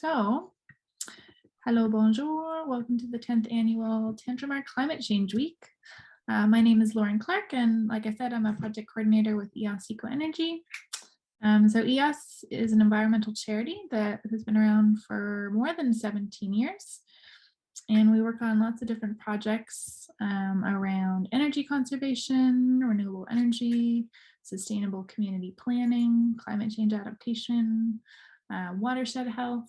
So, hello, bonjour. Welcome to the 10th annual Tantramar Climate Change Week. My name is Lauren Clark, and like I said, I'm a project coordinator with EOS Eco Energy. So EOS is an environmental charity that has been around for more than 17 years. And we work on lots of different projects around energy conservation, renewable energy, sustainable community planning, climate change adaptation, watershed health.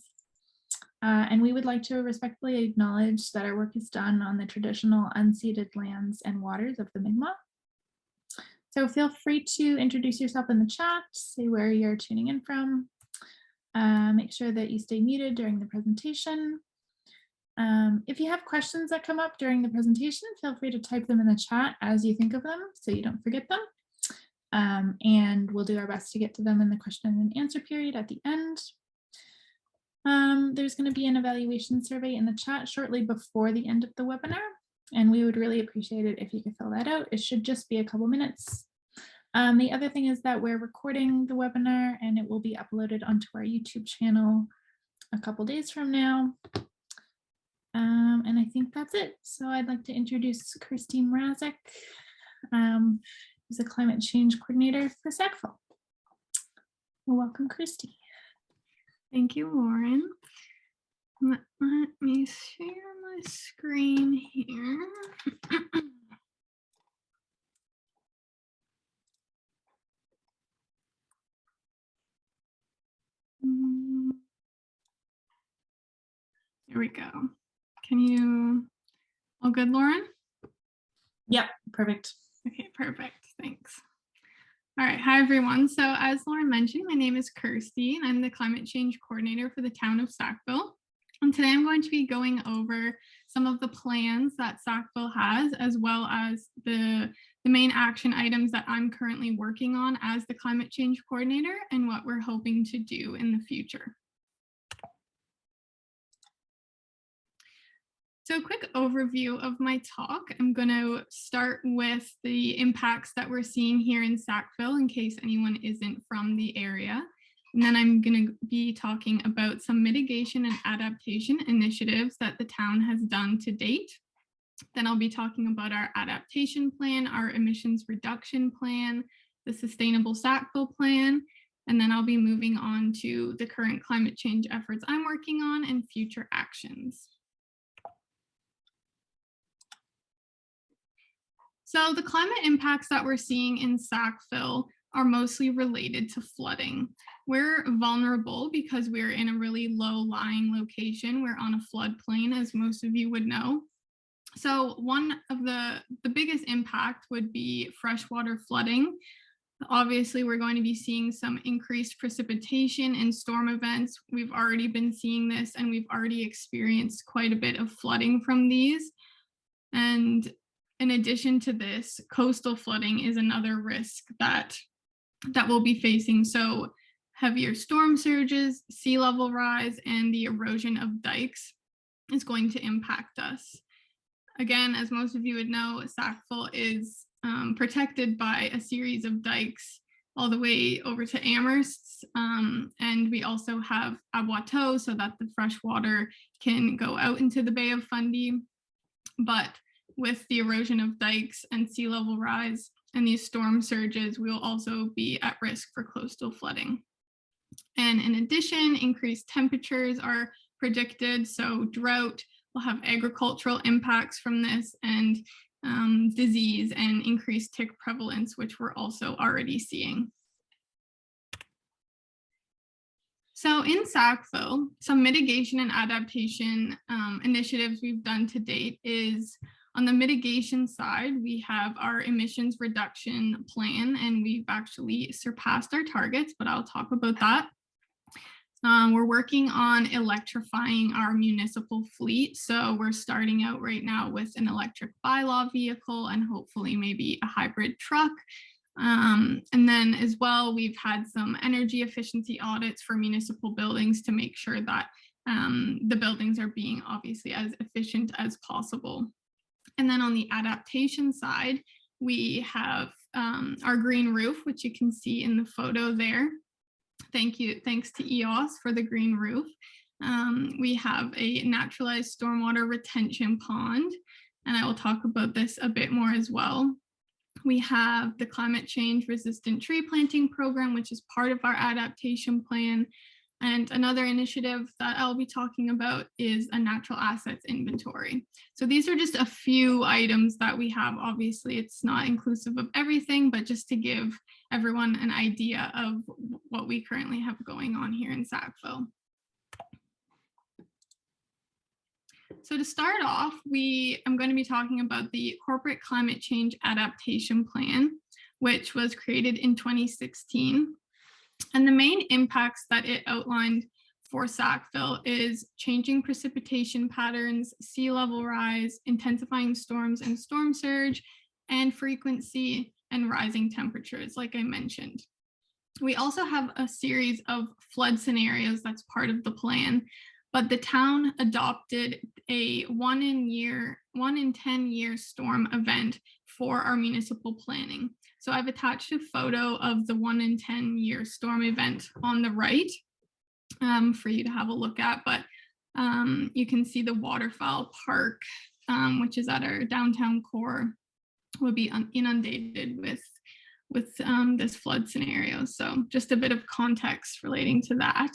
And we would like to respectfully acknowledge that our work is done on the traditional unceded lands and waters of the Mi'kmaq. So feel free to introduce yourself in the chat, say where you're tuning in from. Make sure that you stay muted during the presentation. If you have questions that come up during the presentation, feel free to type them in the chat as you think of them so you don't forget them. And we'll do our best to get to them in the question and answer period at the end. There's going to be an evaluation survey in the chat shortly before the end of the webinar, and we would really appreciate it if you could fill that out. It should just be a couple minutes. The other thing is that we're recording the webinar and it will be uploaded onto our YouTube channel a couple days from now. And I think that's it. So I'd like to introduce Kirsti Mrazek, who's a climate change coordinator for Sackville. Well, welcome, Kirsti. Thank you, Lauren. Let me share my screen here. There we go. Can you, all good, Lauren? Yep, perfect. Okay, perfect. Thanks. All right. Hi, everyone. So as Lauren mentioned, my name is Kirsti, and I'm the climate change coordinator for the town of Sackville. And today I'm going to be going over some of the plans that Sackville has, as well as the main action items that I'm currently working on as the climate change coordinator and what we're hoping to do in the future. So a quick overview of my talk. I'm going to start with the impacts that we're seeing here in Sackville in case anyone isn't from the area. And then I'm going to be talking about some mitigation and adaptation initiatives that the town has done to date. Then I'll be talking about our adaptation plan, our emissions reduction plan, the sustainable Sackville plan, and then I'll be moving on to the current climate change efforts I'm working on and future actions. So the climate impacts that we're seeing in Sackville are mostly related to flooding. We're vulnerable because we're in a really low-lying location. We're on a floodplain, as most of you would know. So one of the biggest impact would be freshwater flooding. Obviously, we're going to be seeing some increased precipitation and storm events. We've already been seeing this, and we've already experienced quite a bit of flooding from these. And in addition to this, coastal flooding is another risk that we'll be facing. So heavier storm surges, sea level rise, and the erosion of dikes is going to impact us. Again, as most of you would know, Sackville is protected by a series of dikes all the way over to Amherst. And we also have Aboiteau so that the fresh water can go out into the Bay of Fundy. But with the erosion of dikes and sea level rise and these storm surges, we will also be at risk for coastal flooding. And in addition, increased temperatures are predicted. So drought will have agricultural impacts from this, and disease and increased tick prevalence, which we're also already seeing. So in Sackville, some mitigation and adaptation initiatives we've done to date is on the mitigation side, we have our emissions reduction plan, and we've actually surpassed our targets, but I'll talk about that. We're working on electrifying our municipal fleet. So we're starting out right now with an electric bylaw vehicle and hopefully maybe a hybrid truck. And then as well, we've had some energy efficiency audits for municipal buildings to make sure that the buildings are being obviously as efficient as possible. And then on the adaptation side, we have our green roof, which you can see in the photo there. Thanks to EOS for the green roof. We have a naturalized stormwater retention pond, and I will talk about this a bit more as well. We have the climate change resistant tree planting program, which is part of our adaptation plan. And another initiative that I'll be talking about is a natural assets inventory. So these are just a few items that we have. Obviously, it's not inclusive of everything, but just to give everyone an idea of what we currently have going on here in Sackville. So to start off, I'm going to be talking about the Corporate Climate Change Adaptation Plan, which was created in 2016. And the main impacts that it outlined for Sackville is changing precipitation patterns, sea level rise, intensifying storms and storm surge, and frequency and rising temperatures, like I mentioned. We also have a series of flood scenarios that's part of the plan, but the town adopted a 1 in 10 year storm event for our municipal planning. So I've attached a photo of the 1 in 10 year storm event on the right for you to have a look at, but you can see the waterfowl park, which is at our downtown core, will be inundated with this flood scenario. So just a bit of context relating to that.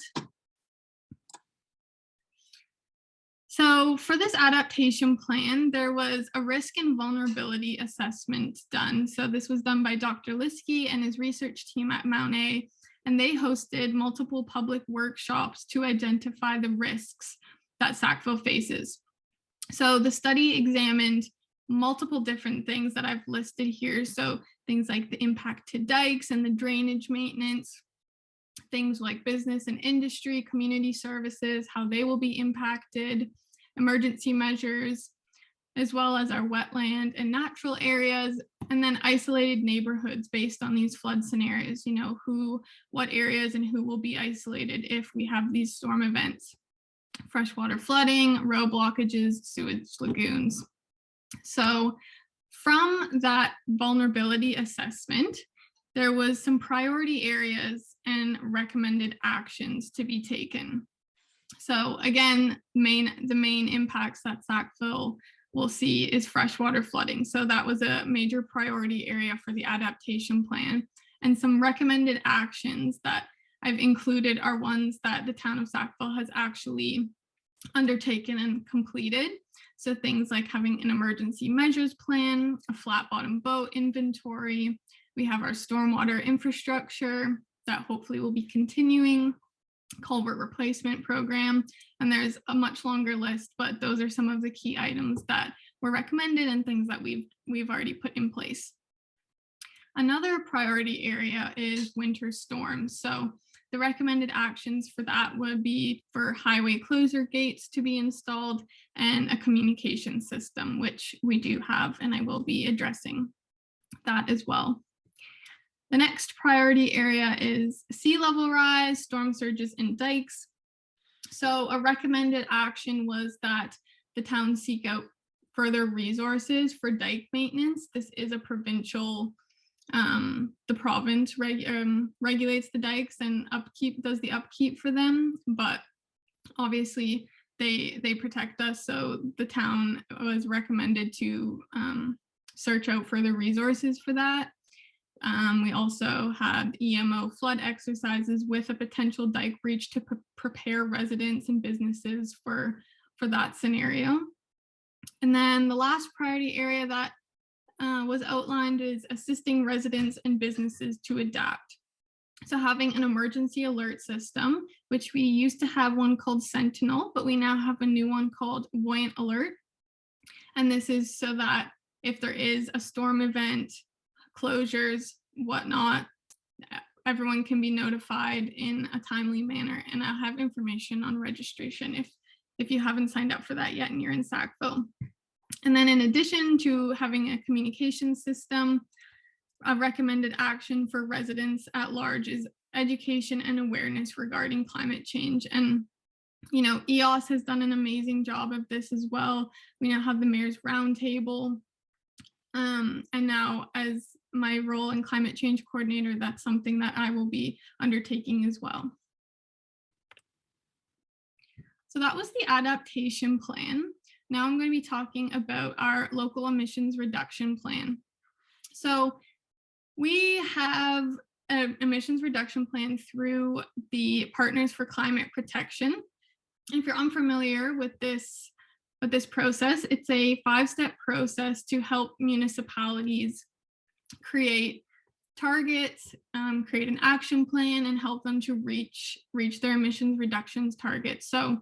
So for this adaptation plan, there was a risk and vulnerability assessment done. So this was done by Dr. Liskey and his research team at Mount A, and they hosted multiple public workshops to identify the risks that Sackville faces. So the study examined multiple different things that I've listed here. So things like the impact to dikes and the drainage maintenance, things like business and industry, community services, how they will be impacted, emergency measures, as well as our wetland and natural areas, and then isolated neighborhoods based on these flood scenarios, what areas and who will be isolated if we have these storm events, freshwater flooding, road blockages, sewage lagoons. So from that vulnerability assessment, there was some priority areas and recommended actions to be taken. So again, the main impacts that Sackville will see is freshwater flooding. So that was a major priority area for the adaptation plan. And some recommended actions that I've included are ones that the town of Sackville has actually undertaken and completed. So things like having an emergency measures plan, a flat bottom boat inventory. We have our stormwater infrastructure that hopefully will be continuing, culvert replacement program, and there's a much longer list, but those are some of the key items that were recommended and things that we've already put in place. Another priority area is winter storms. So the recommended actions for that would be for highway closer gates to be installed and a communication system, which we do have, and I will be addressing that as well. The next priority area is sea level rise, storm surges, and dikes. So a recommended action was that the town seek out further resources for dike maintenance. This is a provincial, the province regulates the dikes and does the upkeep for them, but obviously they protect us. So the town was recommended to search out further resources for that. We also had EMO flood exercises with a potential dike breach to prepare residents and businesses for that scenario. And then the last priority area that was outlined is assisting residents and businesses to adapt. So having an emergency alert system, which we used to have one called Sentinel, but we now have a new one called Buoyant Alert. And this is so that if there is a storm event, closures, whatnot, everyone can be notified in a timely manner. And I'll have information on registration if you haven't signed up for that yet and you're in Sackville. And then in addition to having a communication system, a recommended action for residents at large is education and awareness regarding climate change. And EOS has done an amazing job of this as well. We now have the Mayor's Roundtable. And now as my role in climate change coordinator, that's something that I will be undertaking as well. So that was the Adaptation Plan. Now I'm going to be talking about our local emissions reduction plan. So we have an emissions reduction plan through the Partners for Climate Protection. And if you're unfamiliar with this process, it's a 5-step process to help municipalities create targets, create an action plan, and help them to reach their emissions reductions targets. So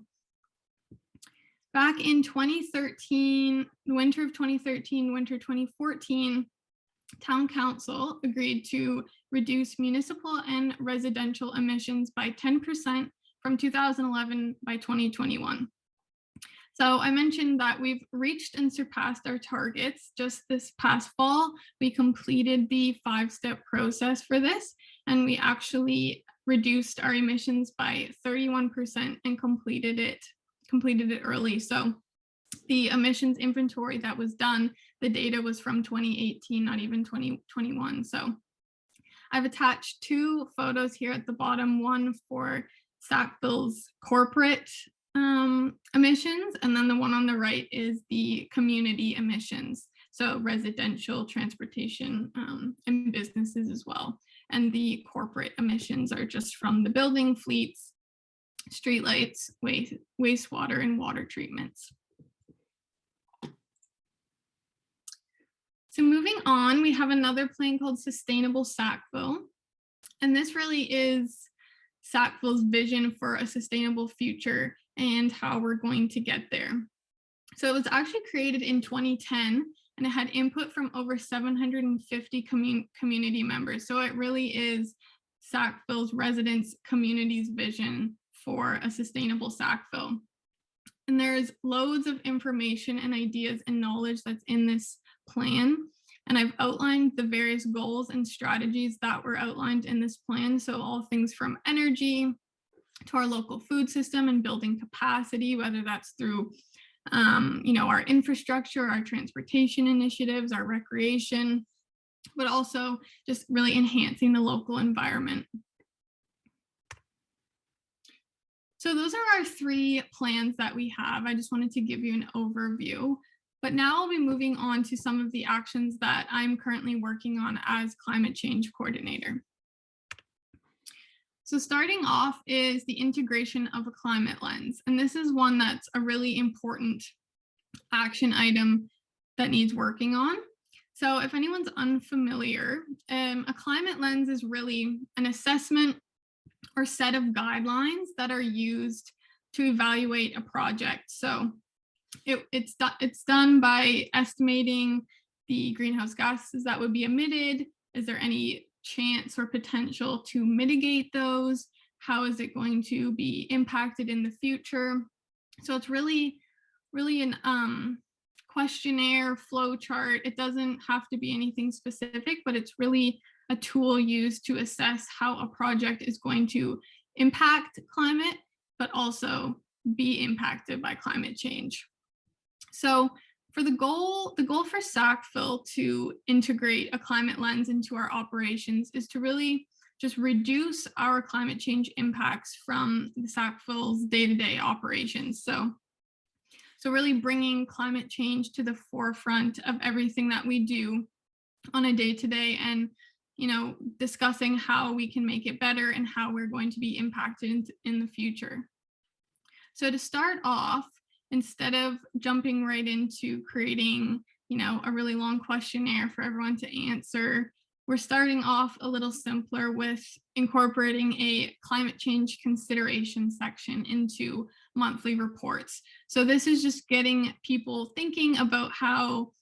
back in 2013, the winter of 2013, winter 2014, Town Council agreed to reduce municipal and residential emissions by 10% from 2011 by 2021. So I mentioned that we've reached and surpassed our targets. Just this past fall, we completed the 5-step process for this, and we actually reduced our emissions by 31% and completed it early. So the emissions inventory that was done, the data was from 2018, not even 2021. So I've attached 2 photos here at the bottom, one for Sackville's corporate emissions, and then the one on the right is the community emissions, so residential, transportation, and businesses as well. And the corporate emissions are just from the building fleets, streetlights, wastewater, and water treatments. So moving on, we have another plan called Sustainable Sackville. And this really is Sackville's vision for a sustainable future and how we're going to get there. So it was actually created in 2010, and it had input from over 750 community members. So it really is Sackville's residents' community's vision for a sustainable Sackville. And there's loads of information and ideas and knowledge that's in this plan. And I've outlined the various goals and strategies that were outlined in this plan. So all things from energy to our local food system and building capacity, whether that's through our infrastructure, our transportation initiatives, our recreation, but also just really enhancing the local environment. So those are our 3 plans that we have. I just wanted to give you an overview. But now I'll be moving on to some of the actions that I'm currently working on as climate change coordinator. So starting off is the integration of a climate lens. And this is one that's a really important action item that needs working on. So if anyone's unfamiliar, a climate lens is really an assessment or set of guidelines that are used to evaluate a project. So it's done by estimating the greenhouse gases that would be emitted. Is there any chance or potential to mitigate those? How is it going to be impacted in the future? So it's really an questionnaire flow chart. It doesn't have to be anything specific, but it's really a tool used to assess how a project is going to impact climate, but also be impacted by climate change. So for the goal for Sackville to integrate a climate lens into our operations is to really just reduce our climate change impacts from the Sackville's day-to-day operations. So really bringing climate change to the forefront of everything that we do on a day-to-day, and discussing how we can make it better and how we're going to be impacted in the future. So to start off, instead of jumping right into creating, a really long questionnaire for everyone to answer, we're starting off a little simpler with incorporating a climate change consideration section into monthly reports. So this is just getting people thinking about how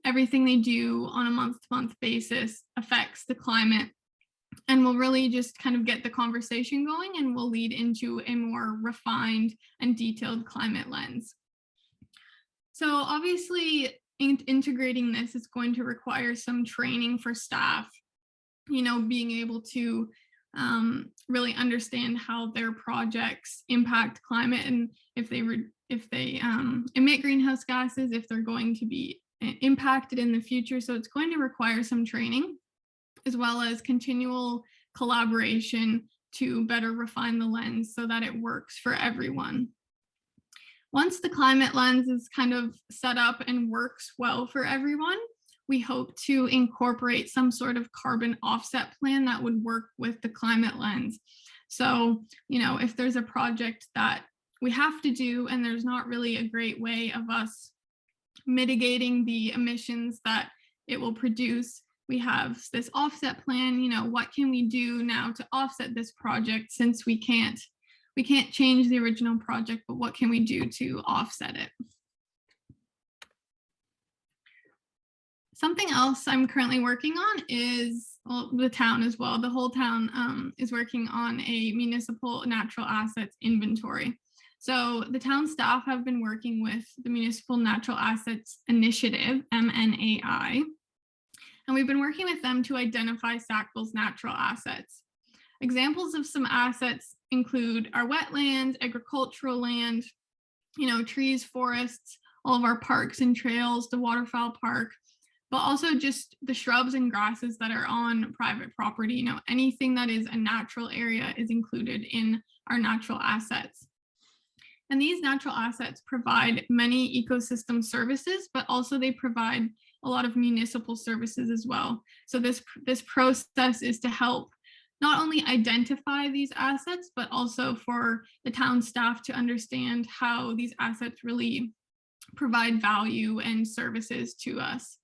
everything they do on a month-to-month basis affects the climate, and will really just kind of get the conversation going and will lead into a more refined and detailed climate lens. So obviously integrating this is going to require some training for staff, being able to really understand how their projects impact climate, and if they emit greenhouse gases, if they're going to be impacted in the future. So it's going to require some training, as well as continual collaboration to better refine the lens so that it works for everyone. Once the climate lens is kind of set up and works well for everyone, we hope to incorporate some sort of carbon offset plan that would work with the climate lens. So, if there's a project that we have to do and there's not really a great way of us mitigating the emissions that it will produce, we have this offset plan. What can we do now to offset this project, since we can't change the original project, but what can we do to offset it? Something else I'm currently working on is, the town as well. The whole town is working on a municipal natural assets inventory. So the town staff have been working with the Municipal Natural Assets Initiative, MNAI, and we've been working with them to identify Sackville's natural assets. Examples of some assets include our wetlands, agricultural land, trees, forests, all of our parks and trails, the waterfowl park, but also just the shrubs and grasses that are on private property. Anything that is a natural area is included in our natural assets. And these natural assets provide many ecosystem services, but also they provide a lot of municipal services as well. So this process is to help not only identify these assets, but also for the town staff to understand how these assets really provide value and services to us.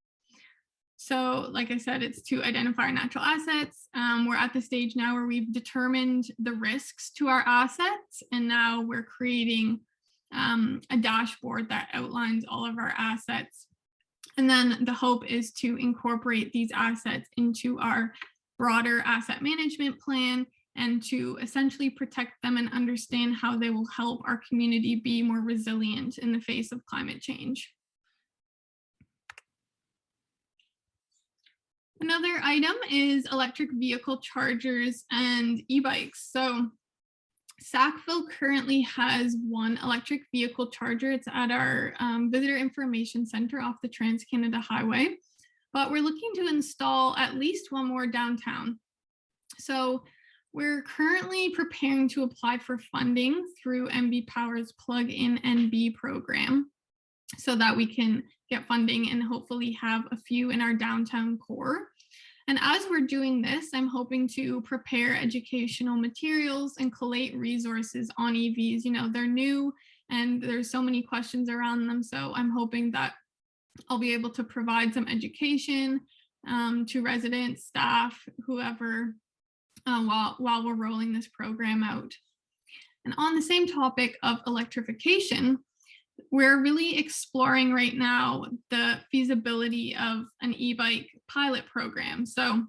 So like I said, it's to identify our natural assets. We're at the stage now where we've determined the risks to our assets, and now we're creating a dashboard that outlines all of our assets. And then the hope is to incorporate these assets into our broader asset management plan and to essentially protect them and understand how they will help our community be more resilient in the face of climate change. Another item is electric vehicle chargers and e-bikes. So Sackville currently has one electric vehicle charger. It's at our Visitor Information Center off the Trans-Canada Highway, but we're looking to install at least one more downtown. So we're currently preparing to apply for funding through MB Power's Plug-in NB program so that we can get funding and hopefully have a few in our downtown core. And as we're doing this, I'm hoping to prepare educational materials and collate resources on EVs. They're new and there's so many questions around them. So I'm hoping that I'll be able to provide some education to residents, staff, whoever, while we're rolling this program out. And on the same topic of electrification, we're really exploring right now the feasibility of an e-bike pilot program. So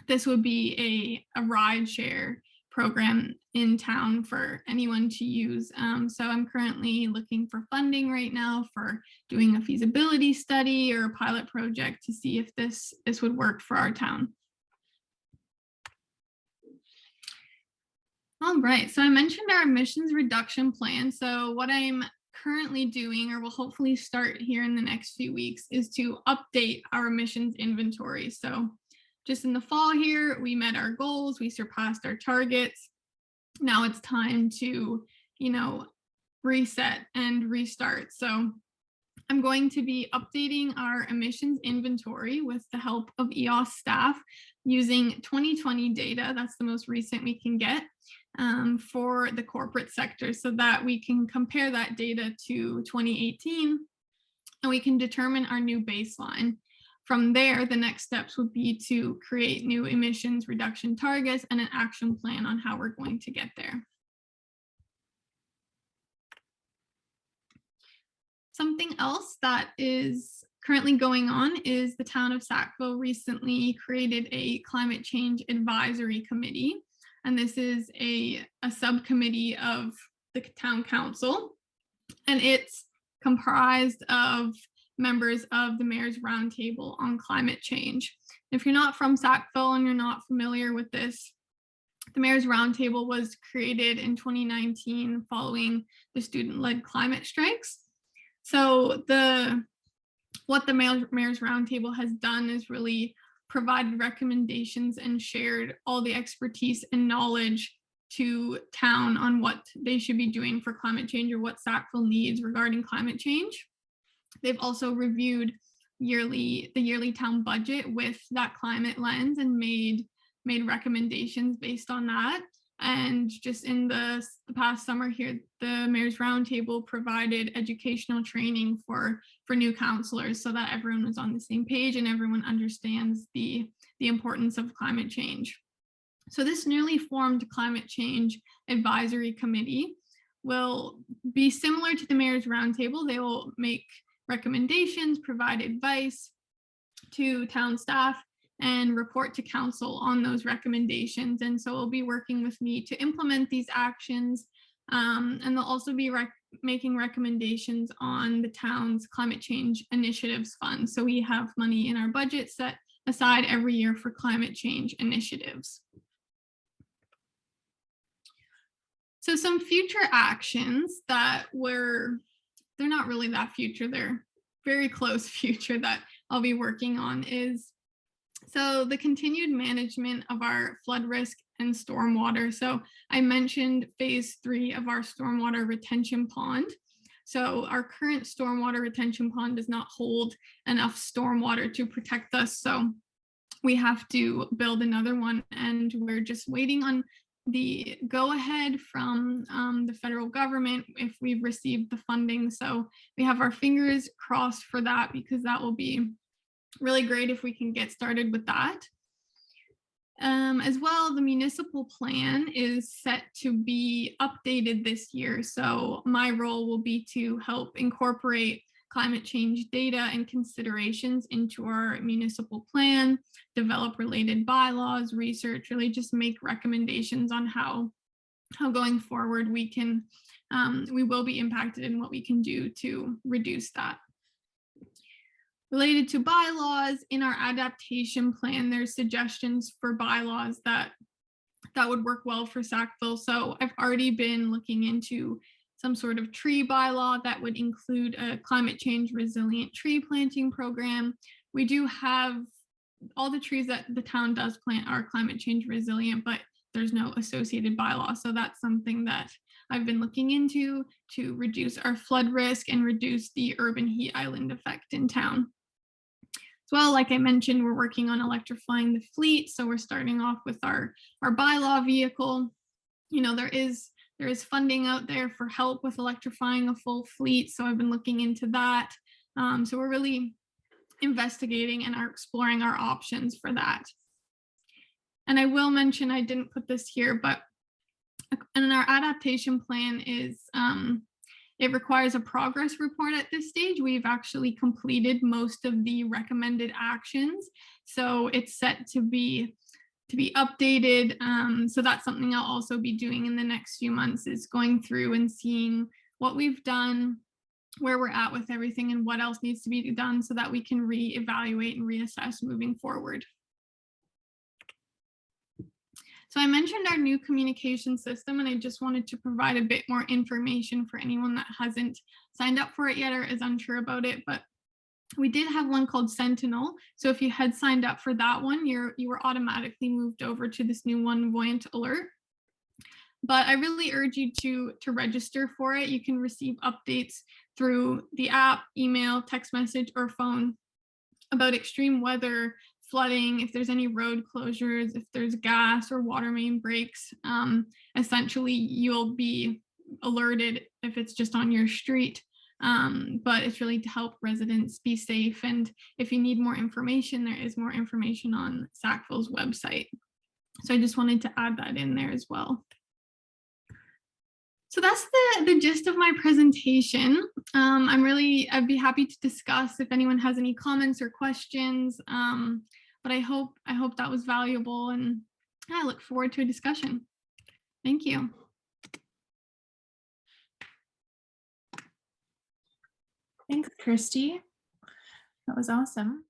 this would be a ride share program in town for anyone to use. So I'm currently looking for funding right now for doing a feasibility study or a pilot project to see if this would work for our town. All right, so I mentioned our emissions reduction plan. So what I'm currently doing, or will hopefully start here in the next few weeks, is to update our emissions inventory. So just in the fall here, we met our goals, we surpassed our targets. Now it's time to, reset and restart. So I'm going to be updating our emissions inventory with the help of EOS staff using 2020 data. That's the most recent we can get for the corporate sector, so that we can compare that data to 2018 and we can determine our new baseline. From there, the next steps would be to create new emissions reduction targets and an action plan on how we're going to get there. Something else that is currently going on is the town of Sackville recently created a climate change advisory committee. And this is a subcommittee of the town council, and it's comprised of members of the Mayor's Roundtable on Climate Change. If you're not from Sackville and you're not familiar with this, the Mayor's Roundtable was created in 2019 following the student-led climate strikes. So what the Mayor's Roundtable has done is really provided recommendations and shared all the expertise and knowledge to town on what they should be doing for climate change or what Sackville needs regarding climate change. They've also reviewed the yearly town budget with that climate lens and made recommendations based on that. And just in the past summer here, the Mayor's Roundtable provided educational training for new councillors so that everyone was on the same page and everyone understands the importance of climate change. So this newly formed Climate Change Advisory Committee will be similar to the Mayor's Roundtable. They will make recommendations, provide advice to town staff, and report to council on those recommendations. And so we'll be working with me to implement these actions. And they'll also be making recommendations on the town's climate change initiatives fund. So we have money in our budget set aside every year for climate change initiatives. So some future actions that they're not really that future, they're very close future that I'll be working on is, so the continued management of our flood risk and stormwater. So I mentioned phase 3 of our stormwater retention pond. So our current stormwater retention pond does not hold enough stormwater to protect us. So we have to build another one, and we're just waiting on the go ahead from the federal government if we've received the funding. So we have our fingers crossed for that, because that will be really great if we can get started with that. As well, the municipal plan is set to be updated this year. So my role will be to help incorporate climate change data and considerations into our municipal plan, develop related bylaws, research, really just make recommendations on how going forward we will be impacted and what we can do to reduce that. Related to bylaws, in our adaptation plan, there's suggestions for bylaws that would work well for Sackville. So I've already been looking into some sort of tree bylaw that would include a climate change resilient tree planting program. We do have all the trees that the town does plant are climate change resilient, but there's no associated bylaw. So that's something that I've been looking into to reduce our flood risk and reduce the urban heat island effect in town. As well, like I mentioned, we're working on electrifying the fleet. So we're starting off with our bylaw vehicle. You know, there is funding out there for help with electrifying a full fleet. So I've been looking into that. So we're really investigating and are exploring our options for that. And I will mention, I didn't put this here, but in our adaptation plan is, it requires a progress report at this stage. We've actually completed most of the recommended actions. So it's set to be updated. So that's something I'll also be doing in the next few months, is going through and seeing what we've done, where we're at with everything, and what else needs to be done so that we can reevaluate and reassess moving forward. So I mentioned our new communication system, and I just wanted to provide a bit more information for anyone that hasn't signed up for it yet or is unsure about it. But we did have one called Sentinel. So if you had signed up for that one, you were automatically moved over to this new one, Voyant Alert. But I really urge you to register for it. You can receive updates through the app, email, text message, or phone about extreme weather, flooding, if there's any road closures, if there's gas or water main breaks. Essentially, you'll be alerted if it's just on your street. But it's really to help residents be safe. And if you need more information, there is more information on Sackville's website. So I just wanted to add that in there as well. So that's the gist of my presentation. I'd be happy to discuss if anyone has any comments or questions. But I hope that was valuable, and I look forward to a discussion. Thank you. Thanks, Kirsti. That was awesome.